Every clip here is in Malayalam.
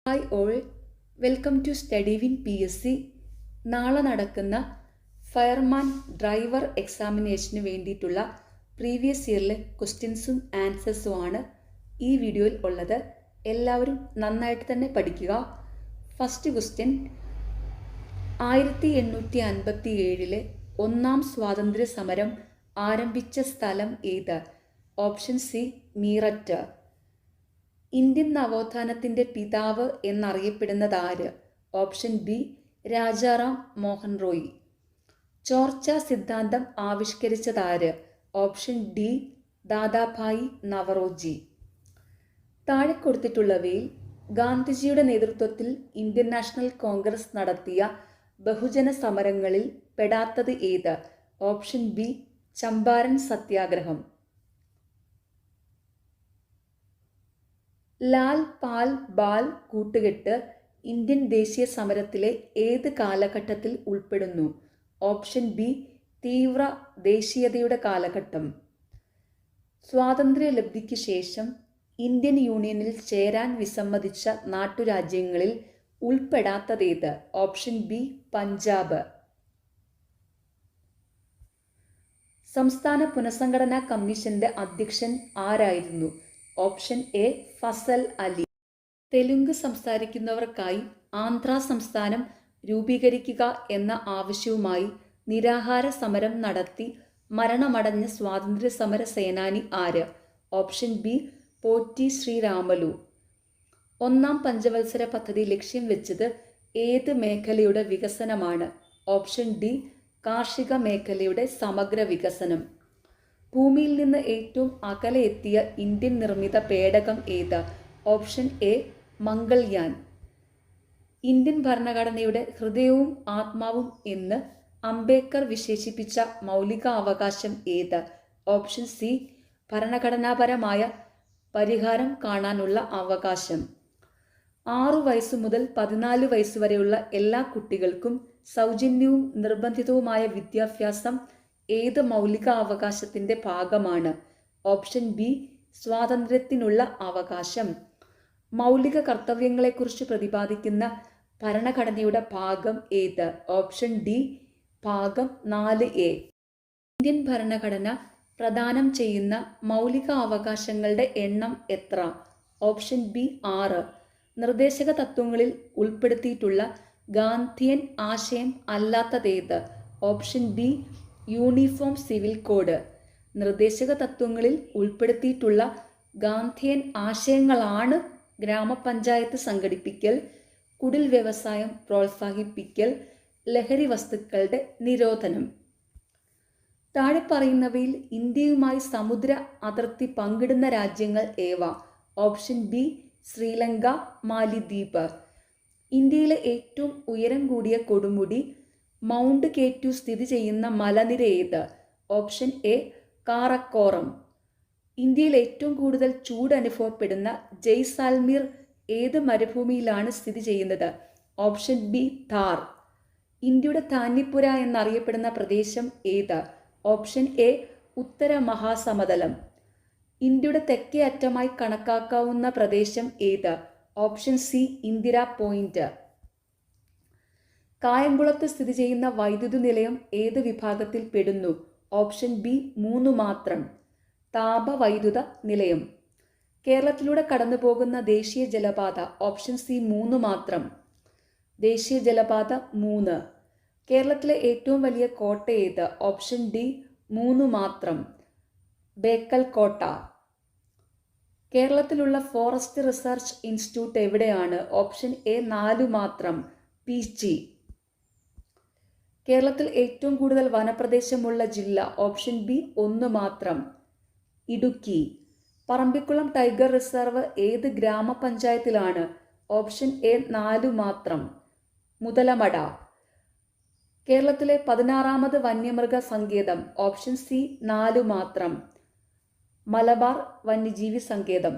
Hi all, welcome to study win PSC. നാളെ നടക്കുന്ന ഫയർമാൻ ഡ്രൈവർ എക്സാമിനേഷന് വേണ്ടിയിട്ടുള്ള പ്രീവിയസ് ഇയറിലെ ക്വസ്റ്റ്യൻസും ആൻസേഴ്സുമാണ് ഈ വീഡിയോയിൽ ഉള്ളത്. എല്ലാവരും നന്നായിട്ട് തന്നെ പഠിക്കുക. ഫസ്റ്റ് ക്വസ്റ്റ്യൻ, 1857 ഒന്നാം സ്വാതന്ത്ര്യ സമരം ആരംഭിച്ച സ്ഥലം ഏത്? Option C Meerut. ഇന്ത്യൻ നവോത്ഥാനത്തിൻ്റെ പിതാവ് എന്നറിയപ്പെടുന്നത് ആര്? Option B Rajaram Mohan Roy. ചോർച്ച സിദ്ധാന്തം ആവിഷ്കരിച്ചതാര്? Option D Dadabhai Naoroji. താഴെ കൊടുത്തിട്ടുള്ളവയിൽ ഗാന്ധിജിയുടെ നേതൃത്വത്തിൽ ഇന്ത്യൻ നാഷണൽ കോൺഗ്രസ് നടത്തിയ ബഹുജന സമരങ്ങളിൽ പെടാത്തത് ഏത്? ഓപ്ഷൻ ബി ചമ്പാരൻ സത്യാഗ്രഹം. ലാൽ പാൽ ബാൽ കൂട്ടുകെട്ട് ഇന്ത്യൻ ദേശീയ സമരത്തിലെ ഏത് കാലഘട്ടത്തിൽ ഉൾപ്പെടുന്നു? ഓപ്ഷൻ ബി തീവ്ര ദേശീയതയുടെ കാലഘട്ടം. സ്വാതന്ത്ര്യലബ്ധിക്ക് ശേഷം ഇന്ത്യൻ യൂണിയനിൽ ചേരാൻ വിസമ്മതിച്ച നാട്ടുരാജ്യങ്ങളിൽ ഉൾപ്പെടാത്തതേത്? Option B Punjab. സംസ്ഥാന പുനഃസംഘടനാ കമ്മീഷന്റെ അധ്യക്ഷൻ ആരായിരുന്നു? Option A Fazal Ali. തെലുങ്ക് സംസാരിക്കുന്നവർക്കായി ആന്ധ്ര സംസ്ഥാനം രൂപീകരിക്കുക എന്ന ആവശ്യവുമായി നിരാഹാര സമരം നടത്തി മരണമടഞ്ഞ സ്വാതന്ത്ര്യ സമര സേനാനി ആര്? Option B Potti Sriramulu. ഒന്നാം പഞ്ചവത്സര പദ്ധതി ലക്ഷ്യം വെച്ചത് ഏത് മേഖലയുടെ വികസനമാണ്? ഓപ്ഷൻ ഡി കാർഷിക മേഖലയുടെ സമഗ്ര വികസനം. ഭൂമിയിൽ നിന്ന് ഏറ്റവും അകലെ എത്തിയ ഇന്ത്യൻ നിർമ്മിത പേടകം ഏത്? Option A Mangalyaan. ഇന്ത്യൻ ഭരണഘടനയുടെ ഹൃദയവും ആത്മാവും എന്ന് അംബേദ്കർ വിശേഷിപ്പിച്ച മൗലികാവകാശം ഏത്? ഓപ്ഷൻ സി ഭരണഘടനാപരമായ പരിഹാരം കാണാനുള്ള അവകാശം. 6 വയസ്സു മുതൽ 14 വയസ്സുവരെയുള്ള എല്ലാ കുട്ടികൾക്കും സൗജന്യവും നിർബന്ധിതവുമായ വിദ്യാഭ്യാസം ഏത് മൗലിക അവകാശത്തിൻ്റെ ഭാഗമാണ്? ഓപ്ഷൻ ബി സ്വാതന്ത്ര്യത്തിനുള്ള അവകാശം. മൗലിക കർത്തവ്യങ്ങളെക്കുറിച്ച് പ്രതിപാദിക്കുന്ന ഭരണഘടനയുടെ ഭാഗം ഏത്? ഓപ്ഷൻ ഡി ഭാഗം 4A. ഇന്ത്യൻ ഭരണഘടന പ്രദാനം ചെയ്യുന്ന മൗലിക അവകാശങ്ങളുടെ എണ്ണം എത്ര? Option B 6. നിർദ്ദേശക തത്വങ്ങളിൽ ഉൾപ്പെടുത്തിയിട്ടുള്ള ഗാന്ധിയൻ ആശയം അല്ലാത്തതേത്? Option B uniform civil code. നിർദ്ദേശക തത്വങ്ങളിൽ ഉൾപ്പെടുത്തിയിട്ടുള്ള ഗാന്ധിയൻ ആശയങ്ങളാണ് ഗ്രാമപഞ്ചായത്ത് സംഘടിപ്പിക്കൽ, കുടിൽ വ്യവസായം പ്രോത്സാഹിപ്പിക്കൽ, ലഹരി വസ്തുക്കളുടെ നിരോധനം. താഴെ പറയുന്നവയിൽ ഇന്ത്യയുമായി സമുദ്ര അതിർത്തി പങ്കിടുന്ന രാജ്യങ്ങൾ ഏവ? ഓപ്ഷൻ ബി ശ്രീലങ്ക, മാലിദ്വീപ്. ഇന്ത്യയിലെ ഏറ്റവും ഉയരം കൂടിയ കൊടുമുടി മൗണ്ട് K2 സ്ഥിതി ചെയ്യുന്ന മലനിര ഏത്? Option A Karakoram. ഇന്ത്യയിൽ ഏറ്റവും കൂടുതൽ ചൂട് അനുഭവപ്പെടുന്ന ജയ്സാൽമീർ ഏത് മരുഭൂമിയിലാണ് സ്ഥിതി ചെയ്യുന്നത്? Option B Thar. ഇന്ത്യയുടെ ധാന്യപ്പുര എന്നറിയപ്പെടുന്ന പ്രദേശം ഏത്? ഓപ്ഷൻ എ ഉത്തര മഹാസമതലം. ഇന്ത്യയുടെ തെക്കേ അറ്റമായി കണക്കാക്കാവുന്ന പ്രദേശം ഏത്? Option C Indira point. കായംകുളത്ത് സ്ഥിതി ചെയ്യുന്ന വൈദ്യുത നിലയം ഏത് വിഭാഗത്തിൽ പെടുന്നു? ഓപ്ഷൻ ബി 3 മാത്രം, താപവൈദ്യുത നിലയം. കേരളത്തിലൂടെ കടന്നുപോകുന്ന ദേശീയ ജലപാത? ഓപ്ഷൻ സി 3 മാത്രം, ദേശീയ ജലപാത 3. കേരളത്തിലെ ഏറ്റവും വലിയ കോട്ട ഏത്? ഓപ്ഷൻ ഡി 3 മാത്രം, ബേക്കൽ കോട്ട. കേരളത്തിലുള്ള ഫോറസ്റ്റ് റിസർച്ച് ഇൻസ്റ്റിറ്റ്യൂട്ട് എവിടെയാണ്? ഓപ്ഷൻ എ 4 മാത്രം, പീച്ചി. കേരളത്തിൽ ഏറ്റവും കൂടുതൽ വനപ്രദേശമുള്ള ജില്ല? ഓപ്ഷൻ ബി 1 മാത്രം, ഇടുക്കി. പറമ്പിക്കുളം ടൈഗർ റിസർവ് ഏത് ഗ്രാമപഞ്ചായത്തിലാണ്? ഓപ്ഷൻ എ 4 മാത്രം, മുതലമട. കേരളത്തിലെ 16ാമത് വന്യമൃഗ സങ്കേതം? ഓപ്ഷൻ സി 4 മാത്രം, മലബാർ വന്യജീവി സങ്കേതം.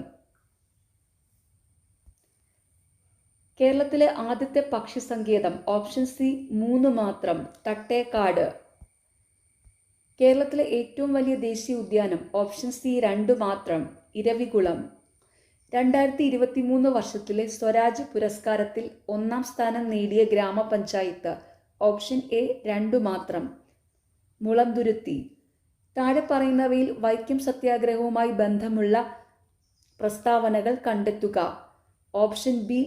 കേരളത്തിലെ ആദ്യത്തെ പക്ഷി സങ്കേതം? ഓപ്ഷൻ സി 3 മാത്രം, തട്ടേക്കാട്. കേരളത്തിലെ ഏറ്റവും വലിയ ദേശീയ ഉദ്യാനം? ഓപ്ഷൻ സി 2 മാത്രം, ഇരവികുളം. 2023 വർഷത്തിലെ സ്വരാജ് പുരസ്കാരത്തിൽ ഒന്നാം സ്ഥാനം നേടിയ ഗ്രാമപഞ്ചായത്ത്. ഓപ്ഷൻ എ 2 മാത്രം. മുളന്തുരുത്തി. താഴെ പറയുന്നവയിൽ വൈക്കം സത്യാഗ്രഹവുമായി ബന്ധമുള്ള പ്രസ്താവനകൾ കണ്ടെത്തുക. Option B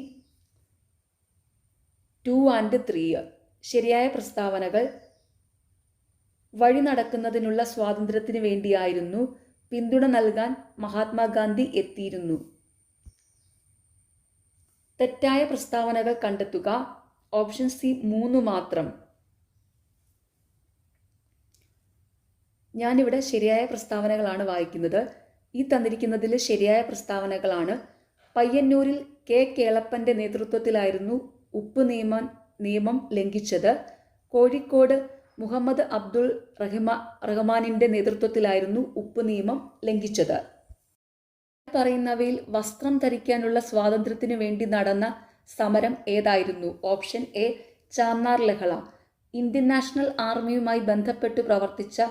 2 and 3. ശരിയായ പ്രസ്താവനകൾ: വഴി നടക്കുന്നതിനുള്ള സ്വാതന്ത്ര്യത്തിന് വേണ്ടിയായിരുന്നു. പിന്തുണ നൽകാൻ മഹാത്മാഗാന്ധി എത്തിയിരുന്നു. തെറ്റായ പ്രസ്താവനകൾ കണ്ടെത്തുക. ഓപ്ഷൻ സി 3 മാത്രം. ഞാനിവിടെ ശരിയായ പ്രസ്താവനകളാണ് വായിക്കുന്നത്. ഈ തന്നിരിക്കുന്നതിൽ ശരിയായ പ്രസ്താവനകളാണ്: പയ്യന്നൂരിൽ കെ കേളപ്പൻ്റെ നേതൃത്വത്തിലായിരുന്നു ഉപ്പ് നിയമം ലംഘിച്ചത്. കോഴിക്കോട് മുഹമ്മദ് അബ്ദുൾ റഹ്മാനിൻ്റെ നേതൃത്വത്തിലായിരുന്നു ഉപ്പ് നിയമം ലംഘിച്ചത്. പറയുന്നവയിൽ വസ്ത്രം ധരിക്കാനുള്ള സ്വാതന്ത്ര്യത്തിനു വേണ്ടി നടന്ന സമരം ഏതായിരുന്നു? ഓപ്ഷൻ എ ചാന്നാർ ലഹള. ഇന്ത്യൻ നാഷണൽ ആർമിയുമായി ബന്ധപ്പെട്ടു പ്രവർത്തിച്ച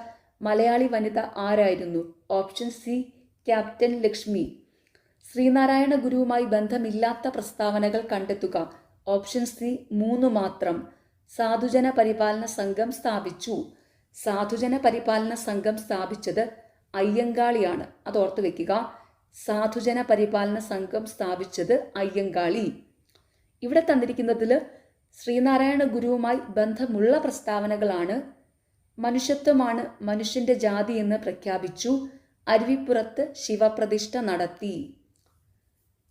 മലയാളി വനിത ആരായിരുന്നു? Option C captain Lakshmi. Sreenarayana ഗുരുവുമായി ബന്ധമില്ലാത്ത പ്രസ്താവനകൾ കണ്ടെത്തുക. ഓപ്ഷൻ സി 3 മാത്രം. സാധുജന പരിപാലന സംഘം സ്ഥാപിച്ചു. സാധുജന പരിപാലന സംഘം സ്ഥാപിച്ചത് അയ്യങ്കാളിയാണ്. അത് ഓർത്തു വെക്കുക. സാധുജന പരിപാലന സംഘം സ്ഥാപിച്ചത് അയ്യങ്കാളി. ഇവിടെ തന്നിരിക്കുന്നതിൽ ശ്രീനാരായണ ഗുരുവുമായി ബന്ധമുള്ള പ്രസ്താവനകളാണ്: മനുഷ്യത്വമാണ് മനുഷ്യന്റെ ജാതി എന്ന് പ്രഖ്യാപിച്ചു. അരുവിപ്പുറത്ത് ശിവപ്രതിഷ്ഠ നടത്തി.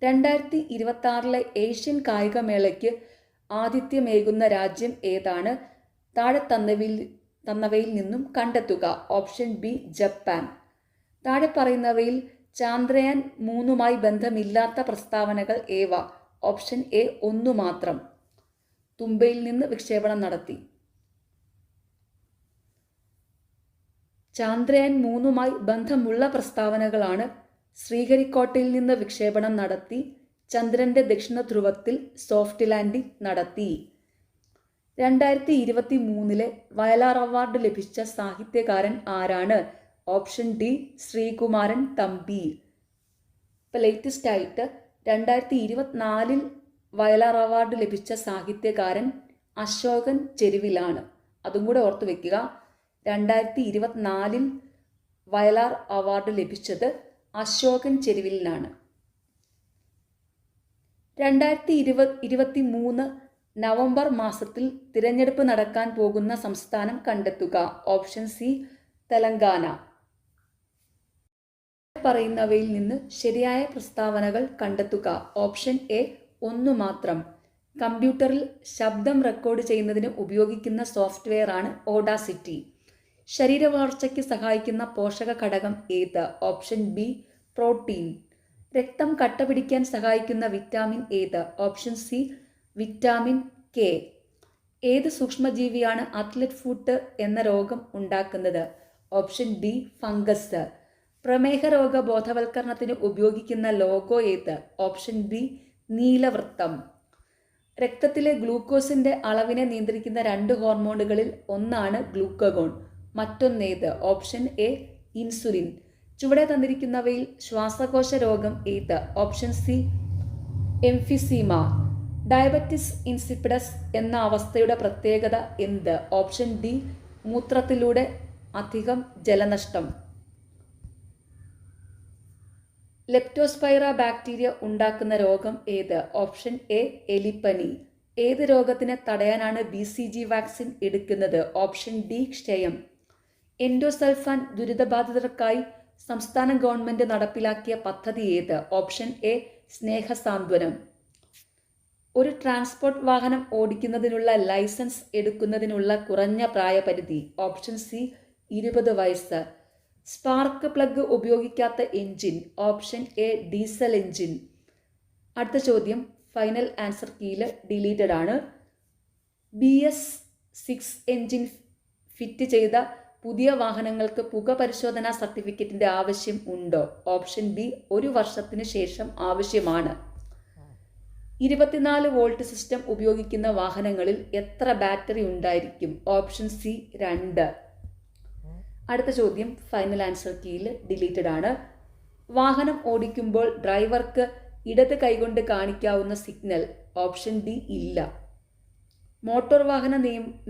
2026 ഏഷ്യൻ കായികമേളയ്ക്ക് ആതിഥ്യമേകുന്ന രാജ്യം ഏതാണ്? താഴെ തന്നവയിൽ നിന്നും കണ്ടെത്തുക. Option B Japan. താഴെ പറയുന്നവയിൽ ചാന്ദ്രയാൻ 3 ബന്ധമില്ലാത്ത പ്രസ്താവനകൾ ഏവ? ഓപ്ഷൻ എ 1 മാത്രം. തുമ്പയിൽ നിന്ന് വിക്ഷേപണം നടത്തി. ചാന്ദ്രയാൻ 3 ബന്ധമുള്ള പ്രസ്താവനകളാണ്: ശ്രീഹരിക്കോട്ടയിൽ നിന്ന് വിക്ഷേപണം നടത്തി. ചന്ദ്രന്റെ ദക്ഷിണ ധ്രുവത്തിൽ സോഫ്റ്റ് ലാൻഡിംഗ് നടത്തി. 2023 വയലാർ അവാർഡ് ലഭിച്ച സാഹിത്യകാരൻ ആരാണ്? Option D Sreekumaran Thampi. ഇപ്പോൾ ലേറ്റസ്റ്റ് ആയിട്ട് 2024 വയലാർ അവാർഡ് ലഭിച്ച സാഹിത്യകാരൻ അശോകൻ ചെരുവിലാണ്. അതും കൂടെ ഓർത്തു വെക്കുക. 2024 വയലാർ അവാർഡ് ലഭിച്ചത് അശോകൻ ചെരുവിലിനാണ്. 2023 നവംബർ മാസത്തിൽ തിരഞ്ഞെടുപ്പ് നടക്കാൻ പോകുന്ന സംസ്ഥാനം കണ്ടെത്തുക. Option C Telangana. പറയുന്നവയിൽ നിന്ന് ശരിയായ പ്രസ്താവനകൾ കണ്ടെത്തുക. ഓപ്ഷൻ എ 1 മാത്രം. കമ്പ്യൂട്ടറിൽ ശബ്ദം റെക്കോർഡ് ചെയ്യുന്നതിന് ഉപയോഗിക്കുന്ന സോഫ്റ്റ്വെയർ ആണ് ഓഡാസിറ്റി. ശരീരവളർച്ചയ്ക്ക് സഹായിക്കുന്ന പോഷക ഘടകം ഏത്? Option B protein. രക്തം കട്ട പിടിക്കാൻ സഹായിക്കുന്ന വിറ്റാമിൻ ഏത്? Option C vitamin K. ഏത് സൂക്ഷ്മജീവിയാണ് അത്ലറ്റ് ഫുട്ട് എന്ന രോഗം ഉണ്ടാക്കുന്നത്? Option D fungus. പ്രമേഹ രോഗ ബോധവൽക്കരണത്തിന് ഉപയോഗിക്കുന്ന ലോഗോ ഏത്? ഓപ്ഷൻ ബി നീലവൃത്തം. രക്തത്തിലെ ഗ്ലൂക്കോസിന്റെ അളവിനെ നിയന്ത്രിക്കുന്ന 2 ഹോർമോണുകളിൽ ഒന്നാണ് ഗ്ലൂക്കഗോൺ. മറ്റൊന്നേത്? Option A insulin. ചുവടെ തന്നിരിക്കുന്നവയിൽ ശ്വാസകോശ രോഗം ഏത്? Option C emphysema. Diabetes insipidus എന്ന അവസ്ഥയുടെ പ്രത്യേകത എന്ത്? ഓപ്ഷൻ ഡി മൂത്രത്തിലൂടെ അധികം ജലനഷ്ടം. ലെപ്റ്റോസ്പൈറ ബാക്ടീരിയ ഉണ്ടാക്കുന്ന രോഗം ഏത്? ഓപ്ഷൻ എ എലിപ്പനി. ഏത് രോഗത്തിനെ തടയാനാണ് BCG വാക്സിൻ എടുക്കുന്നത്? ഓപ്ഷൻ ഡി ക്ഷയം. എൻഡോസൾഫാൻ ദുരിതബാധിതർക്കായി സംസ്ഥാന ഗവൺമെന്റ് നടപ്പിലാക്കിയ പദ്ധതി ഏത്? ഓപ്ഷൻ എ സ്നേഹസാന്ത്വനം. ഒരു ട്രാൻസ്പോർട്ട് വാഹനം ഓടിക്കുന്നതിനുള്ള ലൈസൻസ് എടുക്കുന്നതിനുള്ള കുറഞ്ഞ പ്രായപരിധി? ഓപ്ഷൻ സി 20 വയസ്സ്. സ്പാർക്ക് പ്ലഗ് ഉപയോഗിക്കാത്ത engine? Option A diesel engine. അടുത്ത ചോദ്യം ഫൈനൽ ആൻസർ കീയിൽ ഡിലീറ്റഡ് ആണ്. BS6 എഞ്ചിൻ ഫിറ്റ് ചെയ്ത പുതിയ വാഹനങ്ങൾക്ക് പുക പരിശോധനാ സർട്ടിഫിക്കറ്റിന്റെ ആവശ്യം ഉണ്ടോ? ഓപ്ഷൻ ബി 1 വർഷത്തിന് ശേഷം ആവശ്യമാണ്. 24 വോൾട്ട് സിസ്റ്റം ഉപയോഗിക്കുന്ന വാഹനങ്ങളിൽ എത്ര ബാറ്ററി ഉണ്ടായിരിക്കും? Option C 2. അടുത്ത ചോദ്യം ഫൈനൽ ആൻസർ കീയിൽ ഡിലീറ്റഡ് ആണ്. വാഹനം ഓടിക്കുമ്പോൾ ഡ്രൈവർക്ക് ഇടത് കൈകൊണ്ട് കാണിക്കാവുന്ന സിഗ്നൽ? ഓപ്ഷൻ ഡി ഇല്ല. മോട്ടോർ വാഹന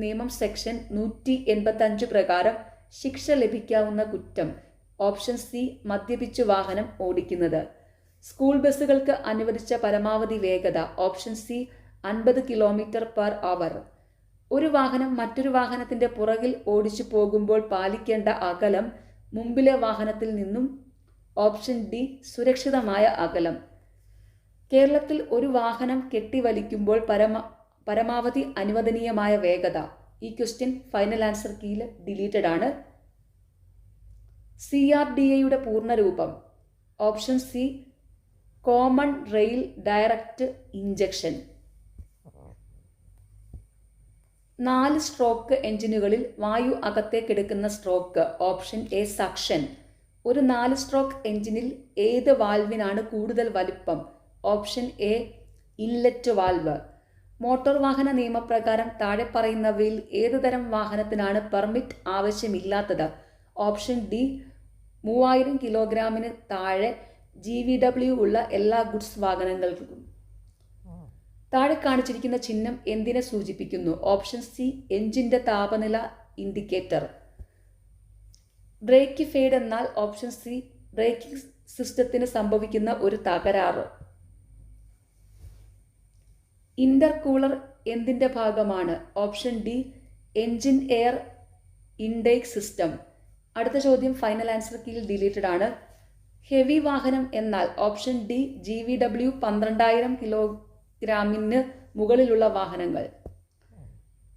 നിയമം സെക്ഷൻ 185 പ്രകാരം ശിക്ഷ ലഭിക്കാവുന്ന കുറ്റം? ഓപ്ഷൻ സി മദ്യപിച്ച് വാഹനം ഓടിക്കുന്നത്. സ്കൂൾ ബസ്സുകൾക്ക് അനുവദിച്ച പരമാവധി വേഗത? Option C 50 km/h. ഒരു വാഹനം മറ്റൊരു വാഹനത്തിന്റെ പുറകിൽ ഓടിച്ചു പോകുമ്പോൾ പാലിക്കേണ്ട അകലം മുമ്പിലെ വാഹനത്തിൽ നിന്നും? ഓപ്ഷൻ ഡി സുരക്ഷിതമായ അകലം. കേരളത്തിൽ ഒരു വാഹനം കെട്ടിവലിക്കുമ്പോൾ പരമാവധി അനുവദനീയമായ വേഗത? ഈ ക്വസ്റ്റ്യൻ ഫൈനൽ ആൻസർ കീയിൽ ഡിലീറ്റഡ് ആണ്. CRDAയുടെ പൂർണ്ണരൂപം? Option C common rail direct injection. 4 stroke എഞ്ചിനുകളിൽ വായു അകത്തേക്കെടുക്കുന്ന സ്ട്രോക്ക്? Option A suction. ഒരു 4 സ്ട്രോക്ക് എഞ്ചിനിൽ ഏത് വാൽവിനാണ് കൂടുതൽ വലിപ്പം? Option A inlet valve. Motor വാഹന നിയമപ്രകാരം താഴെ പറയുന്നവയിൽ ഏതുതരം വാഹനത്തിനാണ് പെർമിറ്റ് ആവശ്യമില്ലാത്തത്? ഓപ്ഷൻ ഡി 3000 കിലോഗ്രാമിന് താഴെ GVW ഉള്ള എല്ലാ ഗുഡ്സ് വാഹനങ്ങൾക്കും. താഴെ കാണിച്ചിരിക്കുന്ന ചിഹ്നം എന്തിനെ സൂചിപ്പിക്കുന്നു? ഓപ്ഷൻ സി എഞ്ചിന്റെ താപനില ഇൻഡിക്കേറ്റർ. ബ്രേക്ക് ഫെയ്ഡ് എന്നാൽ? ഓപ്ഷൻ സി ബ്രേക്കിംഗ് സിസ്റ്റത്തിന് സംഭവിക്കുന്ന ഒരു തകരാറ്. ഇന്റർകൂളർ എന്തിന്റെ ഭാഗമാണ്? Option D engine air intake system. അടുത്ത ചോദ്യം ഫൈനൽ ആൻസർ കീയിൽ ഡിലീറ്റഡ് ആണ്. ഹെവി വാഹനം എന്നാൽ? ഓപ്ഷൻ ഡി GVW 12,000 കിലോഗ്രാമിന് മുകളിലുള്ള വാഹനങ്ങൾ.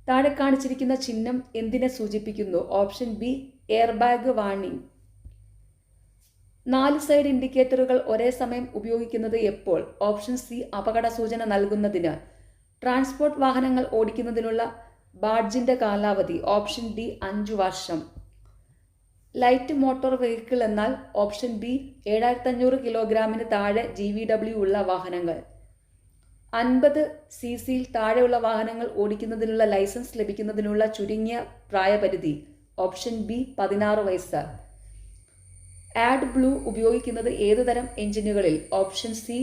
താഴെ കാണിച്ചിരിക്കുന്ന ചിഹ്നം എന്തിനെ സൂചിപ്പിക്കുന്നു? Option B air bag warning. 4 side ഇൻഡിക്കേറ്ററുകൾ ഒരേ സമയം ഉപയോഗിക്കുന്നത് എപ്പോൾ? ഓപ്ഷൻ സി അപകട സൂചന നൽകുന്നതിന്. ട്രാൻസ്പോർട്ട് വാഹനങ്ങൾ ഓടിക്കുന്നതിനുള്ള ബാഡ്ജിന്റെ കാലാവധി? ഓപ്ഷൻ ഡി 5 വർഷം. ലൈറ്റ് മോട്ടോർ വെഹിക്കിൾ എന്നാൽ? ഓപ്ഷൻ ബി 7500 കിലോഗ്രാമിന് താഴെ GVW ഉള്ള വാഹനങ്ങൾ. 50 cc താഴെയുള്ള വാഹനങ്ങൾ ഓടിക്കുന്നതിനുള്ള ലൈസൻസ് ലഭിക്കുന്നതിനുള്ള ചുരുങ്ങിയ പ്രായപരിധി? ഓപ്ഷൻ ബി 16 വയസ്സ്. ആഡ് ബ്ലൂ ഉപയോഗിക്കുന്നത് ഏതുതരം എഞ്ചിനുകളിൽ? Option C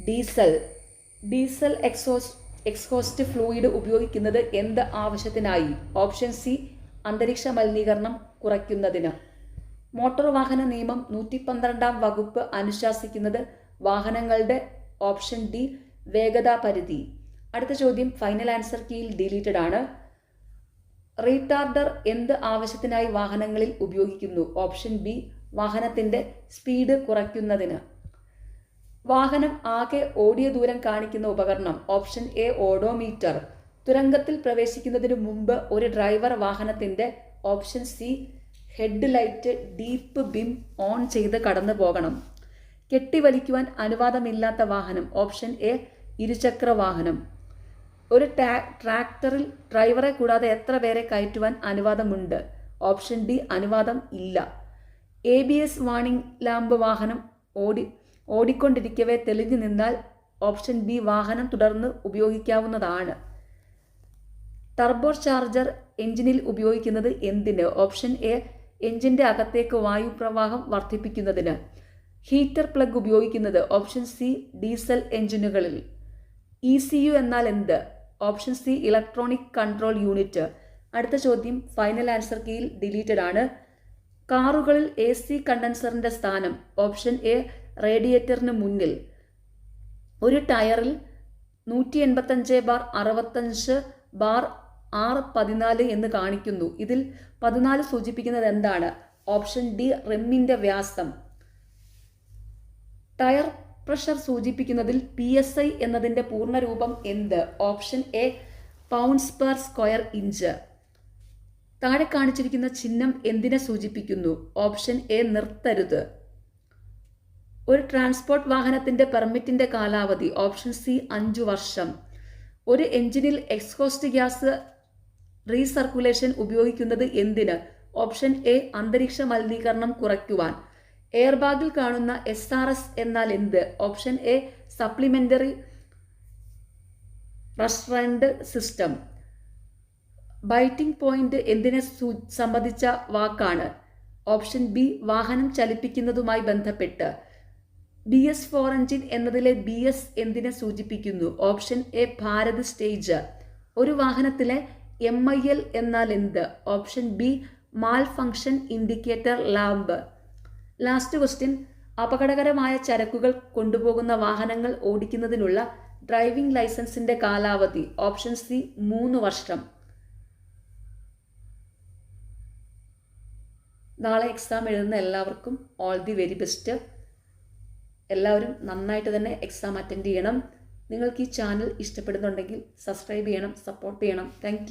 diesel. Diesel exhaust fluid ഉപയോഗിക്കുന്നത് എന്ത് ആവശ്യത്തിനായി? ഓപ്ഷൻ സി അന്തരീക്ഷ മലിനീകരണം കുറയ്ക്കുന്നതിന്. മോട്ടോർ വാഹന നിയമം 112 വകുപ്പ് അനുശാസിക്കുന്നത് വാഹനങ്ങളുടെ? ഓപ്ഷൻ ഡി വേഗതാ പരിധി. അടുത്ത ചോദ്യം ഫൈനൽ ആൻസർ കീയിൽ ഡിലീറ്റഡ് ആണ്. റീടാർഡർ എന്ത് ആവശ്യത്തിനായി വാഹനങ്ങളിൽ ഉപയോഗിക്കുന്നു? ഓപ്ഷൻ ബി വാഹനത്തിന്റെ സ്പീഡ് കുറയ്ക്കുന്നതിന്. വാഹനം ആകെ ഓടിയ ദൂരം കാണിക്കുന്ന ഉപകരണം? Option A odometer. തുരങ്കത്തിൽ പ്രവേശിക്കുന്നതിന് മുമ്പ് ഒരു ഡ്രൈവർ വാഹനത്തിന്റെ? Option C head light deep BHIM on ചെയ്ത് കടന്നു പോകണം. കെട്ടിവലിക്കുവാൻ അനുവാദമില്ലാത്ത വാഹനം? ഓപ്ഷൻ എ ഇരുചക്ര വാഹനം. ഒരു ട്രാക്ടറിൽ ഡ്രൈവറെ കൂടാതെ എത്ര പേരെ കയറ്റുവാൻ അനുവാദമുണ്ട്? ഓപ്ഷൻ ഡി അനുവാദം ഇല്ല. ABS വാർണിംഗ് ലാമ്പ് വാഹനം ഓടിക്കൊണ്ടിരിക്കവേ തെളിഞ്ഞു നിന്നാൽ? ഓപ്ഷൻ ബി വാഹനം തുടർന്ന് ഉപയോഗിക്കാവുന്നതാണ്. ടർബോ ചാർജർ എഞ്ചിനിൽ ഉപയോഗിക്കുന്നത് എന്തിന്? ഓപ്ഷൻ എ എഞ്ചിന്റെ അകത്തേക്ക് വായുപ്രവാഹം വർദ്ധിപ്പിക്കുന്നതിന്. ഹീറ്റർ പ്ലഗ് ഉപയോഗിക്കുന്നത്? ഓപ്ഷൻ സി ഡീസൽ എഞ്ചിനുകളിൽ. ECU എന്നാൽ എന്ത്? Option C electronic control unit. അടുത്ത ചോദ്യം ഫൈനൽ ആൻസർ കീയിൽ ഡിലീറ്റഡ് ആണ്. കാറുകളിൽ AC കണ്ടൻസറിന്റെ സ്ഥാനം? ഓപ്ഷൻ എ റേഡിയേറ്ററിന് മുന്നിൽ. ഒരു ടയറിൽ 185/65/R14 എന്ന് കാണിക്കുന്നു. ഇതിൽ 14 സൂചിപ്പിക്കുന്നത് എന്താണ്? ഓപ്ഷൻ ഡി റിമ്മിന്റെ വ്യാസം. ടയർ പ്രഷർ സൂചിപ്പിക്കുന്നതിൽ PSI എന്നതിന്റെ പൂർണ്ണരൂപം എന്ത്? Option A pounds per square inch. താഴെ കാണിച്ചിരിക്കുന്ന ചിഹ്നം എന്തിനെ സൂചിപ്പിക്കുന്നു? ഓപ്ഷൻ എ നിർത്തരുത്. ഒരു ട്രാൻസ്പോർട്ട് വാഹനത്തിന്റെ പെർമിറ്റിന്റെ കാലാവധി? ഓപ്ഷൻ സി 5 വർഷം. ഒരു എഞ്ചിനിൽ എക്സ്ഹോസ്റ്റ് ഗ്യാസ് റീസർക്കുലേഷൻ ഉപയോഗിക്കുന്നത് എന്തിന്? ഓപ്ഷൻ എ അന്തരീക്ഷ മലിനീകരണം കുറയ്ക്കുവാൻ. എയർ ബാഗിൽ കാണുന്ന SRS എന്നാൽ എന്ത്? Option A supplementary restraint system. Biting point എന്തിനെ സംബന്ധിച്ച വാക്കാണ്? ഓപ്ഷൻ ബി വാഹനം ചലിപ്പിക്കുന്നതുമായി ബന്ധപ്പെട്ട്. BS 4 എഞ്ചിൻ എന്നതിലെ BS എന്തിനെ സൂചിപ്പിക്കുന്നു? Option A Bharat stage. ഒരു വാഹനത്തിലെ MIL എന്നാൽ എന്ത്? Option B malfunction indicator lamp. Last question, അപകടകരമായ ചരക്കുകൾ കൊണ്ടുപോകുന്ന വാഹനങ്ങൾ ഓടിക്കുന്നതിനുള്ള ഡ്രൈവിംഗ് ലൈസൻസിന്റെ കാലാവധി. ഓപ്ഷൻ സി 3 വർഷം. നാളെ എക്സാം എഴുതുന്ന എല്ലാവർക്കും ഓൾ ദി വെരി ബെസ്റ്റ്. എല്ലാവരും നന്നായിട്ട് തന്നെ എക്സാം അറ്റൻഡ് ചെയ്യണം. നിങ്ങൾക്ക് ഈ ചാനൽ ഇഷ്ടപ്പെടുന്നുണ്ടെങ്കിൽ സബ്സ്ക്രൈബ് ചെയ്യണം, സപ്പോർട്ട് ചെയ്യണം. താങ്ക്